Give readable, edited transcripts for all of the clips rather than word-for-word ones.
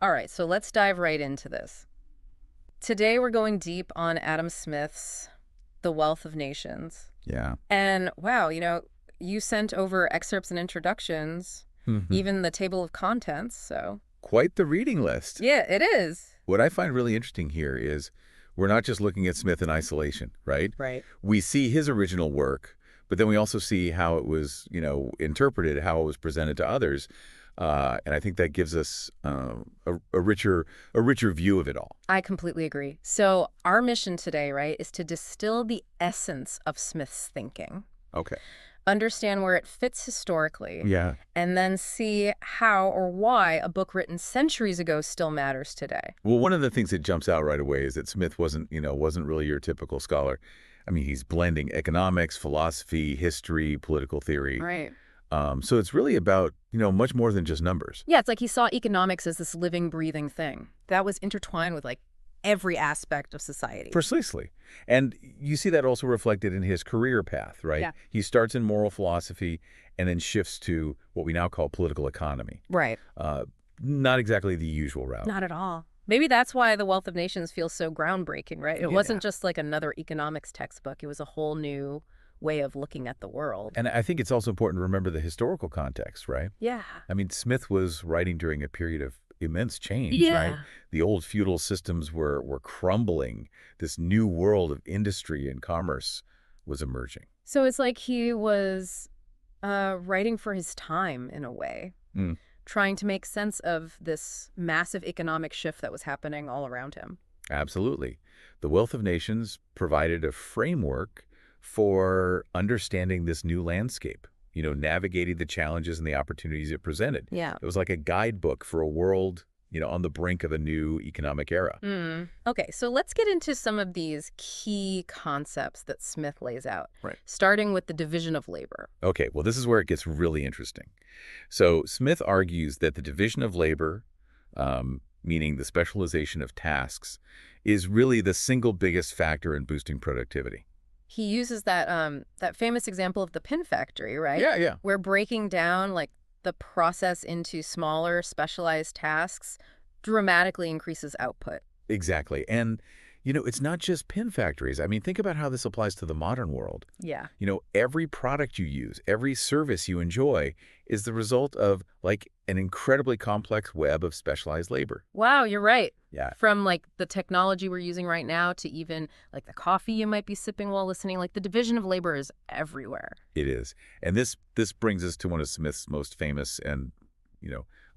All right, so let's dive right into this. Today we're going deep on Adam Smith's The Wealth of Nations. Yeah. And wow, you sent over excerpts and introductions, Hmm. even the table of contents, so. Quite the reading list. Yeah, it is. What I find really interesting here is we're not just looking at Smith in isolation, right? Right. We see his original work, but then we also see how it was, interpreted, how it was presented to others. And I think that gives us a richer view of it all. I completely agree. So our mission today, right, is to distill the essence of Smith's thinking, Okay. understand where it fits historically, Yeah. and then see how or why a book written centuries ago still matters today. Well, one of the things that jumps out right away is that Smith wasn't really your typical scholar. I mean, he's blending economics, philosophy, history, political theory. Right. So it's really about, much more than just numbers. Yeah, it's like he saw economics as this living, breathing thing that was intertwined with like every aspect of society. Precisely. And you see that also reflected in his career path, right? Yeah. He starts in moral philosophy and then shifts to what we now call political economy. Right. Not exactly the usual route. Not at all. Maybe that's why The Wealth of Nations feels so groundbreaking, right? It Yeah. wasn't just like another economics textbook. It was a whole new way of looking at the world. And I think it's also important to remember the historical context, right? Yeah. I mean, Smith was writing during a period of immense change, Yeah. right? The old feudal systems were crumbling. This new world of industry and commerce was emerging. So it's like he was writing for his time in a way, Mm. trying to make sense of this massive economic shift that was happening all around him. Absolutely. The Wealth of Nations provided a framework for understanding this new landscape, navigating the challenges and the opportunities it presented. Yeah. It was like a guidebook for a world, on the brink of a new economic era. Okay, so let's get into some of these key concepts that Smith lays out, Right. starting with the division of labor. Okay, well, this is where it gets really interesting. So Smith argues that the division of labor, meaning the specialization of tasks, is really the single biggest factor in boosting productivity. He uses that famous example of the pin factory, right? Yeah. Where breaking down like the process into smaller specialized tasks dramatically increases output. Exactly. And, it's not just pin factories. I mean, think about how this applies to the modern world. Yeah. Every product you use, every service you enjoy is the result of, like, an incredibly complex web of specialized labor. Wow, you're right. Yeah. From like the technology we're using right now to even like the coffee you might be sipping while listening, like the division of labor is everywhere. It is. And this brings us to one of Smith's most famous and,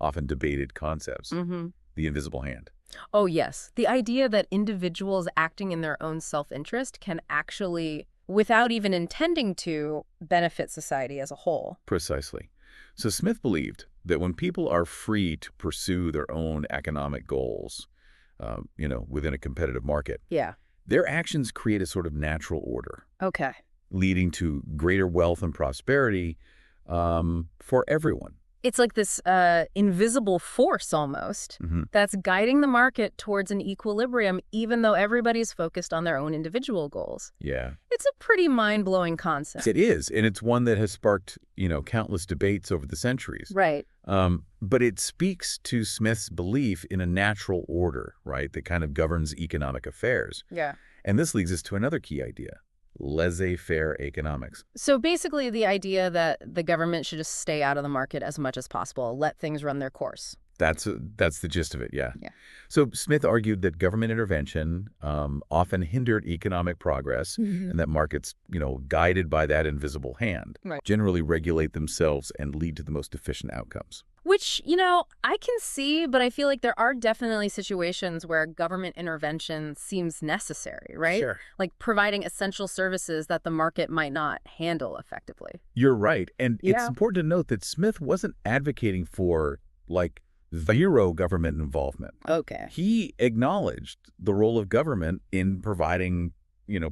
often debated concepts, the invisible hand. Oh, yes. The idea that individuals acting in their own self-interest can actually, without even intending to, benefit society as a whole. Precisely. So Smith believed that when people are free to pursue their own economic goals, within a competitive market, Yeah. their actions create a sort of natural order, Okay. leading to greater wealth and prosperity for everyone. It's like this invisible force almost Mm-hmm. that's guiding the market towards an equilibrium, even though everybody's focused on their own individual goals. Yeah. It's a pretty mind-blowing concept. It is, and it's one that has sparked, countless debates over the centuries. Right. But it speaks to Smith's belief in a natural order, right, that kind of governs economic affairs. Yeah. And this leads us to another key idea, laissez-faire economics. So basically the idea that the government should just stay out of the market as much as possible, let things run their course. That's the gist of it, yeah. Yeah. So Smith argued that government intervention often hindered economic progress and that markets, guided by that invisible hand, Right. generally regulate themselves and lead to the most efficient outcomes. Which, I can see, but I feel like there are definitely situations where government intervention seems necessary, right? Sure. Like providing essential services that the market might not handle effectively. You're right. And it's Yeah. important to note that Smith wasn't advocating for, like, zero government involvement. Okay. He acknowledged the role of government in providing,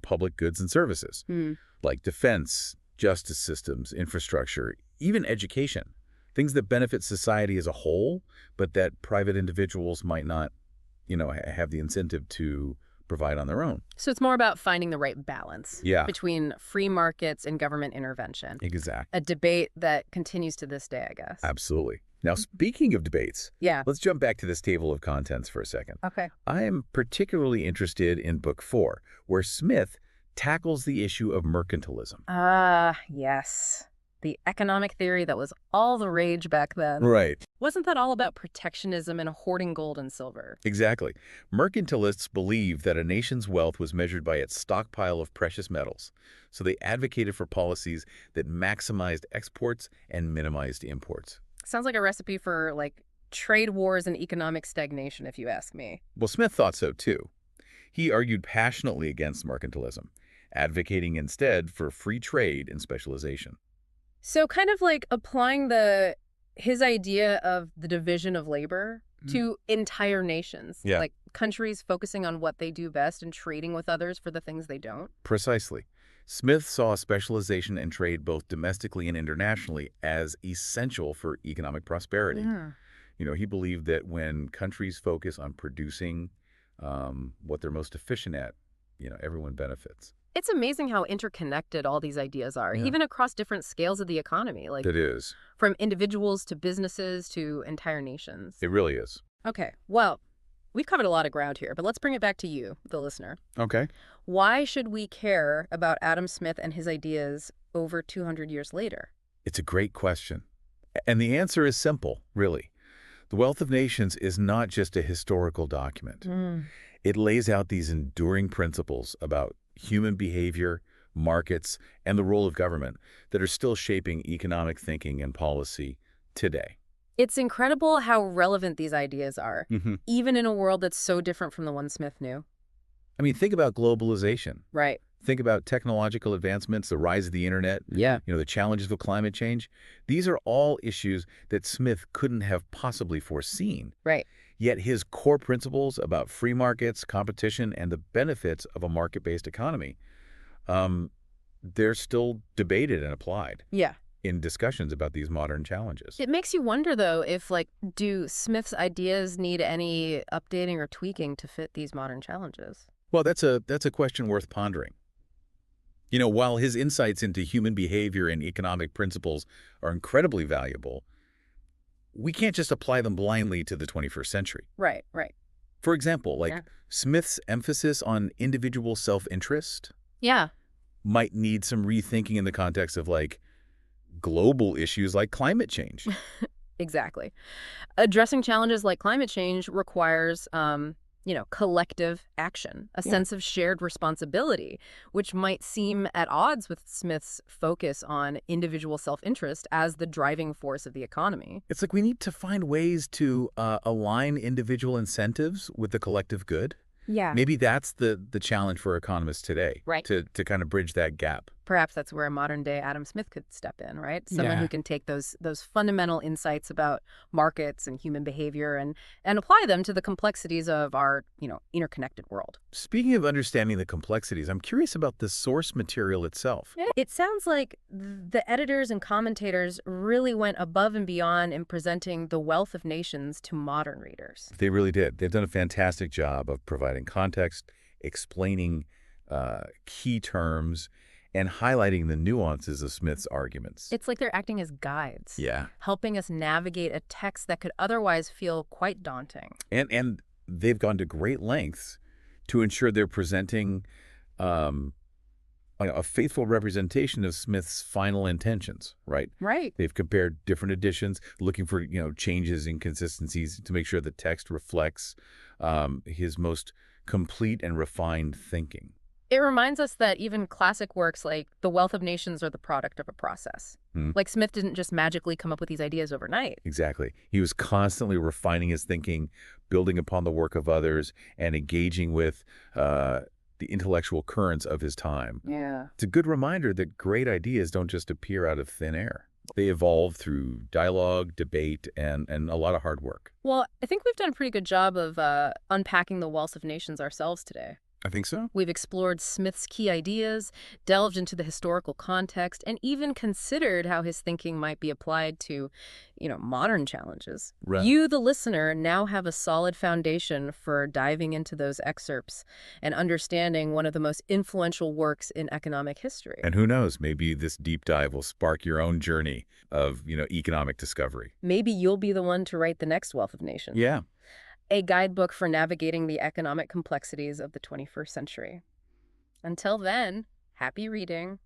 public goods and services, like defense, justice systems, infrastructure, even education, things that benefit society as a whole, but that private individuals might not, have the incentive to provide on their own. So it's more about finding the right balance Yeah. between free markets and government intervention. Exactly. A debate that continues to this day, I guess. Absolutely. Now, speaking of debates, Yeah. let's jump back to this table of contents for a second. Okay. I am particularly interested in Book 4, where Smith tackles the issue of mercantilism. Ah, yes. The economic theory that was all the rage back then. Right. Wasn't that all about protectionism and hoarding gold and silver? Exactly. Mercantilists believed that a nation's wealth was measured by its stockpile of precious metals, so they advocated for policies that maximized exports and minimized imports. Sounds like a recipe for, like, trade wars and economic stagnation, if you ask me. Well, Smith thought so too. He argued passionately against mercantilism, advocating instead for free trade and specialization. So kind of like applying his idea of the division of labor to entire nations. Yeah. Like countries focusing on what they do best and trading with others for the things they don't. Precisely. Smith saw specialization and trade both domestically and internationally as essential for economic prosperity. Yeah. He believed that when countries focus on producing what they're most efficient at, everyone benefits. It's amazing how interconnected all these ideas are, Yeah. even across different scales of the economy, like It is. from individuals to businesses to entire nations. It really is. Okay, well, we've covered a lot of ground here, but let's bring it back to you, the listener. Okay. Why should we care about Adam Smith and his ideas over 200 years later? It's a great question. And the answer is simple, really. The Wealth of Nations is not just a historical document. It lays out these enduring principles about human behavior, markets, and the role of government that are still shaping economic thinking and policy today. It's incredible how relevant these ideas are, Mm-hmm. even in a world that's so different from the one Smith knew. I mean, think about globalization. Right. Think about technological advancements, the rise of the internet, Yeah. the challenges of climate change. These are all issues that Smith couldn't have possibly foreseen. Right. Yet his core principles about free markets, competition, and the benefits of a market-based economy, they're still debated and applied Yeah. in discussions about these modern challenges. It makes you wonder, though, if, like, do Smith's ideas need any updating or tweaking to fit these modern challenges? Well, that's a question worth pondering. While his insights into human behavior and economic principles are incredibly valuable, we can't just apply them blindly to the 21st century. Right, right. For example, Yeah. Smith's emphasis on individual self-interest Yeah. might need some rethinking in the context of global issues like climate change. Exactly. Addressing challenges like climate change requires, collective action, a sense of shared responsibility, which might seem at odds with Smith's focus on individual self-interest as the driving force of the economy. It's like we need to find ways to align individual incentives with the collective good. Yeah. Maybe that's the challenge for economists today, Right. to kind of bridge that gap. Perhaps that's where a modern-day Adam Smith could step in, right? Someone Yeah. who can take those fundamental insights about markets and human behavior and apply them to the complexities of our, interconnected world. Speaking of understanding the complexities, I'm curious about the source material itself. It sounds like the editors and commentators really went above and beyond in presenting the Wealth of Nations to modern readers. They really did. They've done a fantastic job of providing context, explaining key terms, and highlighting the nuances of Smith's arguments. It's like they're acting as guides, Yeah. helping us navigate a text that could otherwise feel quite daunting. And they've gone to great lengths to ensure they're presenting a faithful representation of Smith's final intentions, right? Right. They've compared different editions, looking for, changes, inconsistencies to make sure the text reflects his most complete and refined thinking. It reminds us that even classic works like The Wealth of Nations are the product of a process. Like Smith didn't just magically come up with these ideas overnight. Exactly. He was constantly refining his thinking, building upon the work of others, and engaging with the intellectual currents of his time. Yeah. It's a good reminder that great ideas don't just appear out of thin air. They evolve through dialogue, debate, and a lot of hard work. Well, I think we've done a pretty good job of unpacking the Wealth of Nations ourselves today. I think so. We've explored Smith's key ideas, delved into the historical context, and even considered how his thinking might be applied to, modern challenges. Right. You, the listener, now have a solid foundation for diving into those excerpts and understanding one of the most influential works in economic history. And who knows, maybe this deep dive will spark your own journey of, economic discovery. Maybe you'll be the one to write the next Wealth of Nations, Yeah. a guidebook for navigating the economic complexities of the 21st century. Until then, happy reading.